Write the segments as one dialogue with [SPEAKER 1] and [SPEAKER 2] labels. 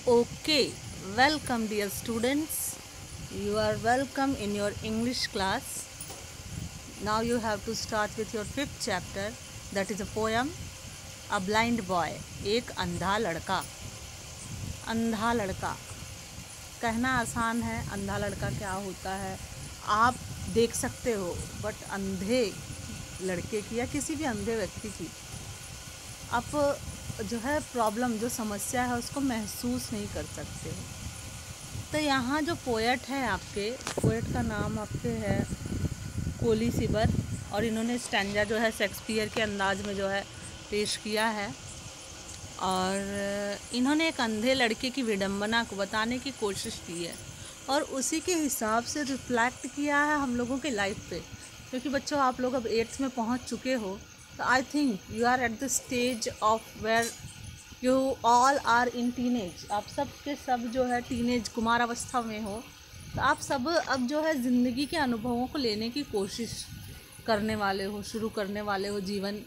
[SPEAKER 1] Okay, welcome dear students. You are welcome in your English class. Now you have to start with your 5th chapter, that is a poem, A Blind Boy. एक अंधा लड़का। अंधा लड़का कहना आसान है, अंधा लड़का क्या होता है आप देख सकते हो, बट अंधे लड़के की या किसी भी अंधे व्यक्ति की आप जो है प्रॉब्लम, जो समस्या है उसको महसूस नहीं कर सकते हो। तो यहाँ जो पोएट है, आपके पोएट का नाम आपके है कोली सिबर, और इन्होंने स्टैंजा जो है शेक्सपियर के अंदाज में जो है पेश किया है, और इन्होंने एक अंधे लड़के की विडंबना को बताने की कोशिश की है और उसी के हिसाब से रिफ्लेक्ट किया है हम लोगों के लाइफ पे। क्योंकि बच्चों आप लोग अब 8th में पहुंच चुके हो, तो I think you are at the stage of where you all are in teenage. आप सब के सब जो है टीनेज कुमार अवस्था में हो, तो आप सब अब जो है ज़िंदगी के अनुभवों को लेने की कोशिश करने वाले हो, शुरू करने वाले हो। जीवन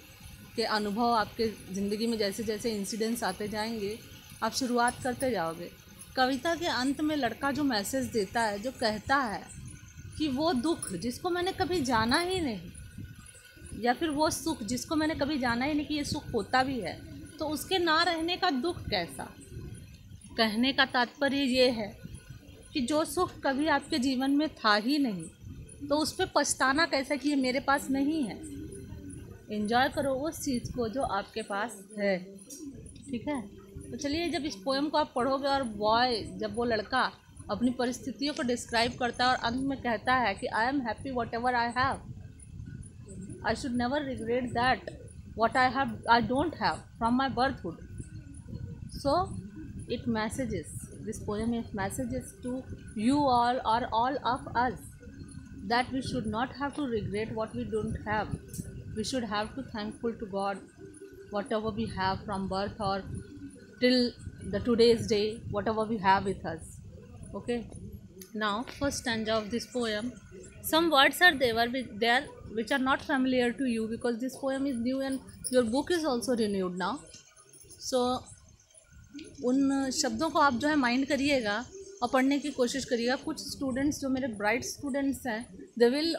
[SPEAKER 1] के अनुभव आपके ज़िंदगी में जैसे जैसे इंसिडेंट्स आते जाएंगे, आप शुरुआत करते जाओगे। कविता के अंत में लड़का जो मैसेज देता है, जो कहता है कि वो दुख जिसको मैंने कभी जाना ही नहीं, या फिर वो सुख जिसको मैंने कभी जाना ही नहीं कि ये सुख होता भी है, तो उसके ना रहने का दुख कैसा। कहने का तात्पर्य ये है कि जो सुख कभी आपके जीवन में था ही नहीं, तो उस पर पछताना कैसा कि ये मेरे पास नहीं है। एंजॉय करो उस चीज़ को जो आपके पास है, ठीक है। तो चलिए, जब इस पोएम को आप पढ़ोगे और बॉय, जब वो लड़का अपनी परिस्थितियों को डिस्क्राइब करता है और अंत में कहता है कि I am happy what ever I have, I should never regret that what I don't have from my birthhood. So it messages, this poem is messages to you all or all of us, that we should not have to regret what we don't have. We should have to thankful to God whatever we have from birth or till the today's day, whatever we have with us. Okay, now first stanza of this poem. Some words are there which are not familiar to you because this poem is new and your book is also renewed now. So उन शब्दों को आप जो है mind करिएगा और पढ़ने की कोशिश करिएगा। कुछ स्टूडेंट्स जो मेरे ब्राइट स्टूडेंट्स हैं, they will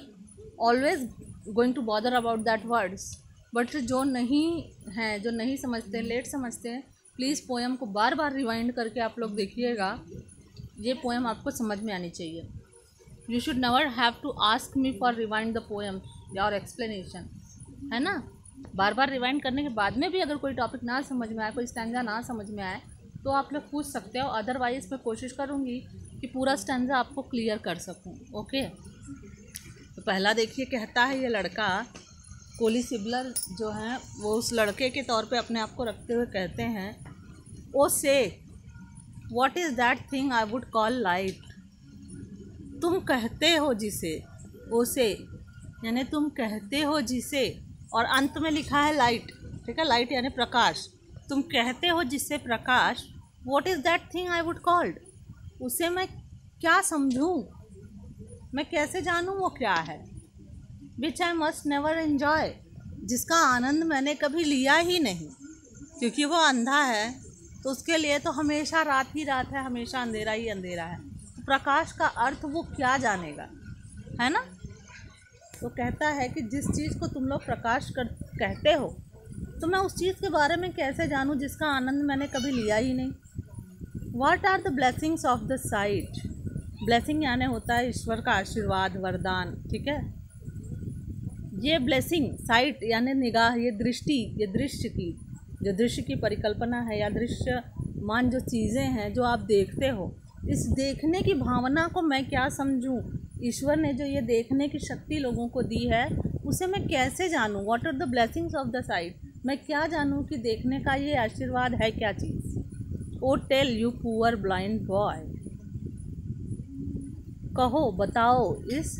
[SPEAKER 1] always going to bother about that words, but जो नहीं हैं, जो नहीं समझते, लेट समझते हैं, प्लीज़ पोएम को बार बार रिवाइंड करके आप लोग देखिएगा। ये पोएम आपको समझ में आनी चाहिए। You should never have to ask me for rewind the poem or explanation, है ना। बार बार रिवाइंड करने के बाद में भी अगर कोई टॉपिक ना समझ में आए, कोई स्टैंजा ना समझ में आए, तो आप लोग पूछ सकते हो। अदरवाइज़ मैं कोशिश करूँगी कि पूरा स्टैंजा आपको क्लियर कर सकूँ। ओके, तो पहला देखिए, कहता है ये लड़का, कोली सिबलर जो हैं वो उस लड़के के तौर पे अपने आप को रखते हुए कहते हैं, ओ से what is that thing I would call light. तुम कहते हो जिसे, उसे यानी तुम कहते हो जिसे, और अंत में लिखा है लाइट, ठीक है, लाइट यानी प्रकाश। तुम कहते हो जिससे प्रकाश, what is that thing I would called, उसे मैं क्या समझूं, मैं कैसे जानूं वो क्या है। विच आई मस्ट नेवर एन्जॉय, जिसका आनंद मैंने कभी लिया ही नहीं। क्योंकि वो अंधा है तो उसके लिए तो हमेशा रात ही रात है, हमेशा अंधेरा ही अंधेरा है। प्रकाश का अर्थ वो क्या जानेगा, है ना। तो कहता है कि जिस चीज़ को तुम लोग प्रकाश कहते हो, तो मैं उस चीज़ के बारे में कैसे जानूं जिसका आनंद मैंने कभी लिया ही नहीं। What are the blessings of the sight. Blessing यानी होता है ईश्वर का आशीर्वाद, वरदान, ठीक है। ये ब्लेसिंग, साइट यानी निगाह, ये दृष्टि, ये दृश्य की, जो दृश्य की परिकल्पना है या दृश्यमान जो चीज़ें हैं जो आप देखते हो, इस देखने की भावना को मैं क्या समझूं। ईश्वर ने जो ये देखने की शक्ति लोगों को दी है, उसे मैं कैसे जानूं। What are the blessings of the sight, मैं क्या जानूं कि देखने का ये आशीर्वाद है क्या चीज़। O tell you poor blind boy, कहो बताओ इस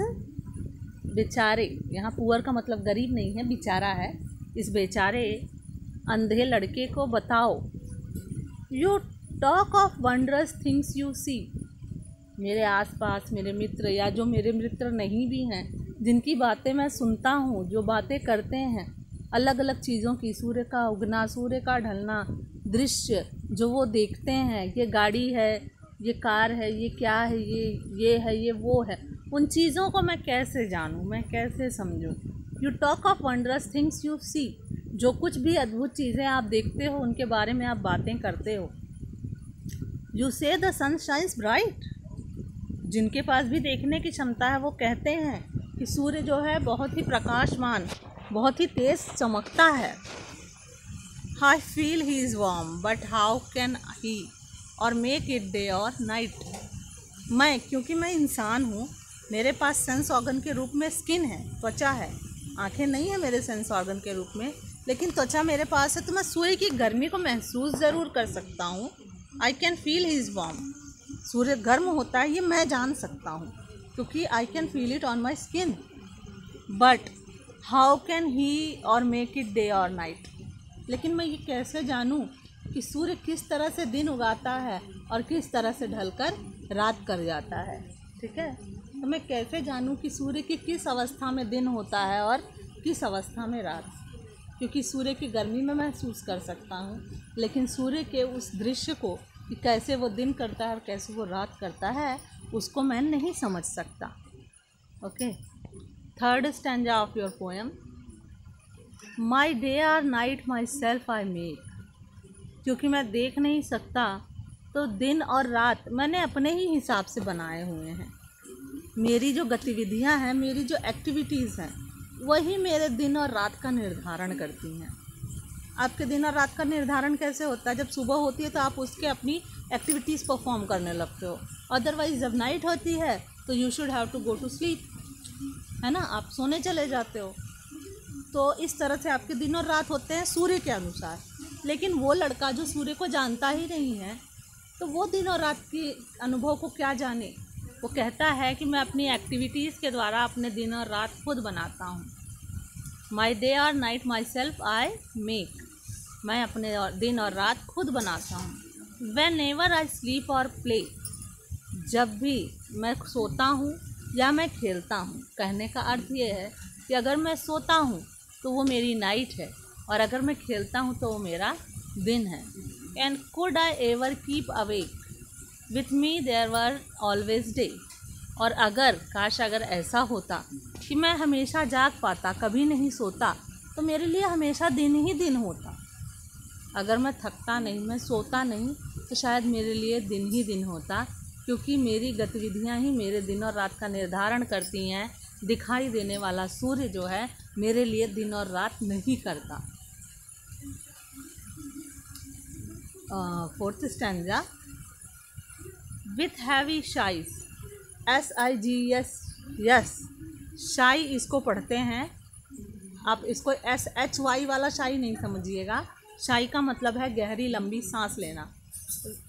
[SPEAKER 1] बेचारे, यहाँ पुअर का मतलब गरीब नहीं है, बेचारा है, इस बेचारे अंधे लड़के को बताओ। You talk of wondrous things you see, मेरे आसपास मेरे मित्र या जो मेरे मित्र नहीं भी हैं, जिनकी बातें मैं सुनता हूँ, जो बातें करते हैं अलग अलग चीज़ों की, सूर्य का उगना, सूर्य का ढलना, दृश्य, जो वो देखते हैं, ये गाड़ी है, ये कार है, ये क्या है, ये है, ये वो है, उन चीज़ों को मैं कैसे जानूँ, मैं कैसे समझूँ। You talk of wondrous things you see, जो कुछ भी अद्भुत चीज़ें आप देखते हो उनके बारे में आप बातें करते हो। यू से द सन शाइन्स ब्राइट, जिनके पास भी देखने की क्षमता है वो कहते हैं कि सूर्य जो है बहुत ही प्रकाशमान, बहुत ही तेज़ चमकता है। I feel he is warm but how can he or make it day or night. मैं, क्योंकि मैं इंसान हूँ, मेरे पास सेंस ऑर्गन के रूप में स्किन है, त्वचा है, आंखें नहीं है मेरे सेंस ऑर्गन के रूप में, लेकिन त्वचा मेरे पास है, तो मैं सूर्य की गर्मी को महसूस ज़रूर कर सकता हूँ। I can feel he is warm, सूर्य गर्म होता है ये मैं जान सकता हूँ, क्योंकि I can feel it on my skin. But how can he or make it day or night, लेकिन मैं ये कैसे जानूँ कि सूर्य किस तरह से दिन उगाता है और किस तरह से ढलकर रात कर जाता है। ठीक है, तो मैं कैसे जानूँ कि सूर्य की किस अवस्था में दिन होता है और किस अवस्था में रात, क्योंकि सूर्य की गर्मी में महसूस कर सकता हूँ, लेकिन सूर्य के उस दृश्य को कि कैसे वो दिन करता है और कैसे वो रात करता है उसको मैं नहीं समझ सकता। Okay, third stanza of your poem. My day or night my self I make, क्योंकि मैं देख नहीं सकता तो दिन और रात मैंने अपने ही हिसाब से बनाए हुए हैं। मेरी जो गतिविधियां हैं, मेरी जो एक्टिविटीज़ हैं, वही मेरे दिन और रात का निर्धारण करती हैं। आपके दिन और रात का निर्धारण कैसे होता है? जब सुबह होती है तो आप उसके अपनी एक्टिविटीज़ परफॉर्म करने लगते हो, अदरवाइज जब नाइट होती है तो you should have to go to sleep, है ना, आप सोने चले जाते हो। तो इस तरह से आपके दिन और रात होते हैं सूर्य के अनुसार। लेकिन वो लड़का जो सूर्य को जानता ही नहीं है, तो वो दिन और रात के अनुभव को क्या जाने। वो कहता है कि मैं अपनी एक्टिविटीज़ के द्वारा अपने दिन और रात खुद बनाता हूँ। My day or night my self I make, मैं अपने दिन और रात खुद बनाता हूँ। वेन एवर आई स्लीप और प्ले, जब भी मैं सोता हूँ या मैं खेलता हूँ। कहने का अर्थ ये है कि अगर मैं सोता हूँ तो वो मेरी नाइट है, और अगर मैं खेलता हूँ तो वो मेरा दिन है। And could I ever keep awake with me there were always day, और अगर काश अगर ऐसा होता कि मैं हमेशा जाग पाता, कभी नहीं सोता, तो मेरे लिए हमेशा दिन ही दिन होता। अगर मैं थकता नहीं, मैं सोता नहीं, तो शायद मेरे लिए दिन ही दिन होता, क्योंकि मेरी गतिविधियां ही मेरे दिन और रात का निर्धारण करती हैं। दिखाई देने वाला सूर्य जो है मेरे लिए दिन और रात नहीं करता। Fourth stanza. With heavy shies, SIGS, yes, शाई इसको पढ़ते हैं आप, इसको SHY वाला शाई नहीं समझिएगा। शाई का मतलब है गहरी लंबी सांस लेना।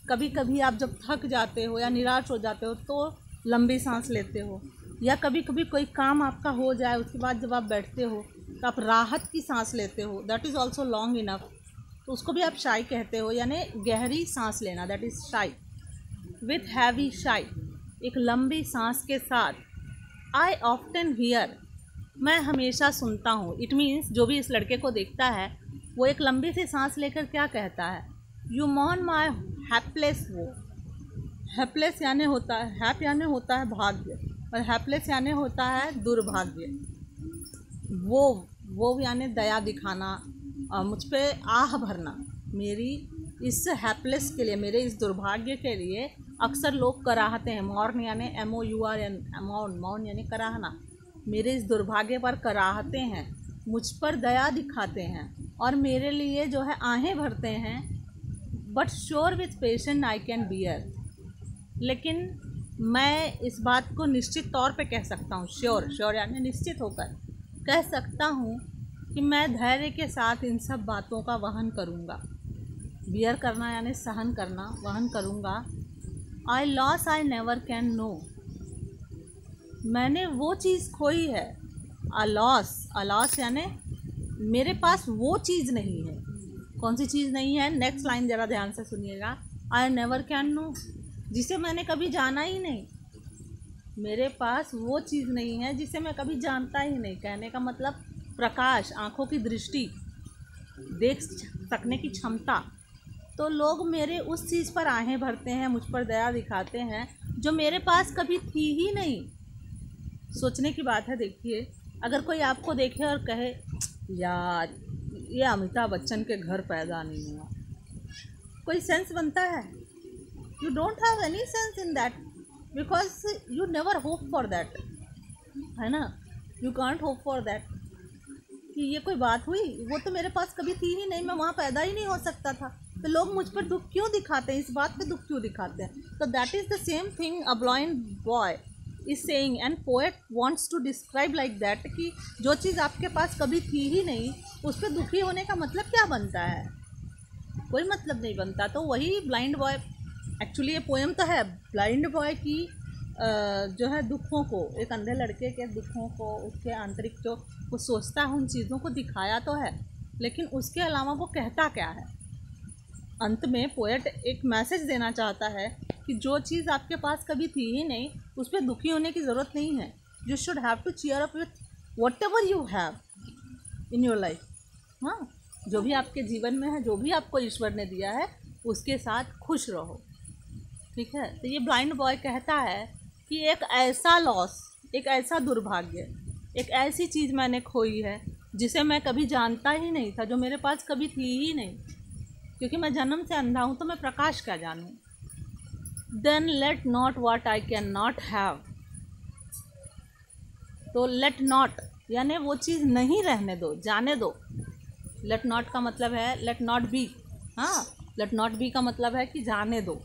[SPEAKER 1] कभी कभी आप जब थक जाते हो या निराश हो जाते हो तो लंबी सांस लेते हो, या कभी कभी कोई काम आपका हो जाए उसके बाद जब आप बैठते हो तो आप राहत की सांस लेते हो, that is also long enough, तो उसको भी आप शाई कहते हो, यानी गहरी सांस लेना, दैट इज़ शाई। विथ हैवी शाई, एक लंबी सांस के साथ। आई ऑफ्टन हियर, मैं हमेशा सुनता हूँ। इट मीन्स जो भी इस लड़के को देखता है वो एक लंबी सी सांस लेकर क्या कहता है, यू मॉन माई हैप्लेस वो। हैप्लेस यानी होता है, हैप यानी होता है भाग्य, और हैप्लेस यानी होता है दुर्भाग्य। वो यानी दया दिखाना और मुझ पे आह भरना। मेरी इस हैप्लेस के लिए, मेरे इस दुर्भाग्य के लिए अक्सर लोग कराहते हैं। मौन यानी MOUR, मौन यानी कराहना। मेरे इस दुर्भाग्य पर कराहते हैं, मुझ पर दया दिखाते हैं और मेरे लिए जो है आहें भरते हैं। But sure with patient I can bear, लेकिन मैं इस बात को निश्चित तौर पे कह सकता हूँ, श्योर यानी निश्चित होकर कह सकता हूँ कि मैं धैर्य के साथ इन सब बातों का वहन करूँगा। बियर करना यानी सहन करना, वहन करूँगा। I loss I never can know, मैंने वो चीज़ खोई है। अलॉस यानी मेरे पास वो चीज़ नहीं है। कौन सी चीज़ नहीं है? नेक्स्ट लाइन ज़रा ध्यान से सुनिएगा। आई नेवर कैन नो, जिसे मैंने कभी जाना ही नहीं। मेरे पास वो चीज़ नहीं है जिसे मैं कभी जानता ही नहीं। कहने का मतलब प्रकाश, आँखों की दृष्टि, देख सकने की क्षमता, तो लोग मेरे उस चीज़ पर आहें भरते हैं, मुझ पर दया दिखाते हैं जो मेरे पास कभी थी ही नहीं। सोचने की बात है। देखिए, अगर कोई आपको देखे और कहे यार ये अमिताभ बच्चन के घर पैदा नहीं हुआ, कोई सेंस बनता है? You don't have any sense in that, because you never hope for that, है ना। You can't hope for that कि ये कोई बात हुई, वो तो मेरे पास कभी थी ही नहीं, मैं वहाँ पैदा ही नहीं हो सकता था। तो लोग मुझ पर दुख क्यों दिखाते हैं, इस बात पे दुख क्यों दिखाते हैं? तो that is the same thing a blind boy is saying and poet wants to describe like that कि जो चीज़ आपके पास कभी थी ही नहीं, उस पर दुखी होने का मतलब क्या बनता है? कोई मतलब नहीं बनता। तो वही ब्लाइंड बॉय, एक्चुअली ये पोएम तो है ब्लाइंड बॉय की जो है दुखों को, एक अंधे लड़के के दुखों को, उसके आंतरिक जो वो सोचता है उन चीज़ों को दिखाया तो है, लेकिन उसके अलावा वो कहता क्या है? अंत में पोएट एक मैसेज देना चाहता है कि जो चीज़ आपके पास कभी थी ही नहीं, उस पर दुखी होने की ज़रूरत नहीं है। You should have to cheer up with whatever you have in your life. हाँ, जो भी आपके जीवन में है, जो भी आपको ईश्वर ने दिया है, उसके साथ खुश रहो, ठीक है। तो ये ब्लाइंड बॉय कहता है कि एक ऐसा लॉस, एक ऐसा दुर्भाग्य, एक ऐसी चीज़ मैंने खोई है जिसे मैं कभी जानता ही नहीं था, जो मेरे पास कभी थी ही नहीं, क्योंकि मैं जन्म से अंधा हूँ, तो मैं प्रकाश क्या जानूँ। Then let not what I can not have. तो लेट नॉट यानी वो चीज़ नहीं रहने दो, जाने दो। लेट नॉट का मतलब है लेट नॉट बी। हाँ, लेट नॉट बी का मतलब है कि जाने दो।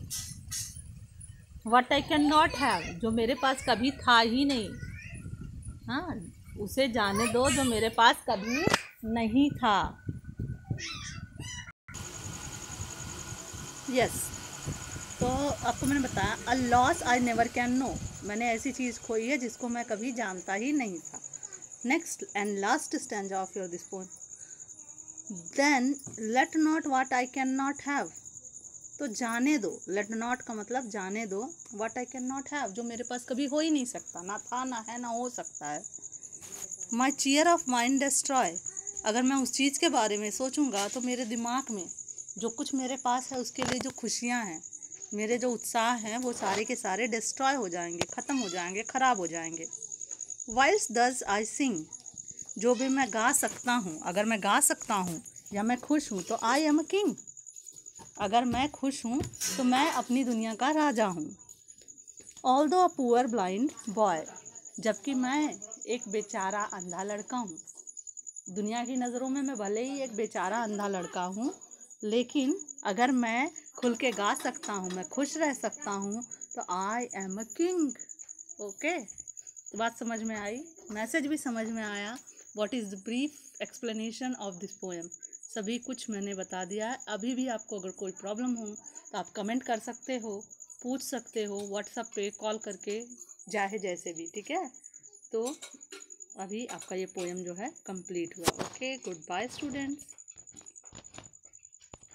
[SPEAKER 1] What I can not have, जो मेरे पास कभी था ही नहीं, हाँ, उसे जाने दो जो मेरे पास कभी नहीं था। यस, तो आपको मैंने बताया a loss I never can know, मैंने ऐसी चीज़ खोई है जिसको मैं कभी जानता ही नहीं था। Next and last stanza of your this poem, then let not what I can not have. तो जाने दो, लेट नॉट का मतलब जाने दो, what I can not have, जो मेरे पास कभी हो ही नहीं सकता, ना था, ना है, ना हो सकता है। माई चीयर ऑफ माइंड डिस्ट्रॉय, अगर मैं उस चीज़ के बारे में सोचूंगा तो मेरे दिमाग में जो कुछ मेरे पास है, उसके लिए जो खुशियाँ हैं, मेरे जो उत्साह हैं, वो सारे के सारे डिस्ट्रॉय हो जाएंगे, ख़त्म हो जाएंगे, ख़राब हो जाएंगे। वाइल्स दस आई सिंग, जो भी मैं गा सकता हूँ, अगर मैं गा सकता हूँ या मैं खुश हूँ तो आई एम अ किंग, अगर मैं खुश हूँ तो मैं अपनी दुनिया का राजा हूँ। Although a poor blind boy, जबकि मैं एक बेचारा अंधा लड़का हूँ। दुनिया की नज़रों में मैं भले ही एक बेचारा अंधा लड़का हूँ, लेकिन अगर मैं खुल के गा सकता हूँ, मैं खुश रह सकता हूँ, तो I am a king. Okay, तो बात समझ में आई, मैसेज भी समझ में आया। What is the brief explanation of this poem, सभी कुछ मैंने बता दिया है। अभी भी आपको अगर कोई प्रॉब्लम हो तो आप कमेंट कर सकते हो, पूछ सकते हो, व्हाट्सएप पे कॉल करके, चाहे जैसे भी, ठीक है। तो अभी आपका ये पोएम जो है कंप्लीट हुआ। Okay, goodbye students.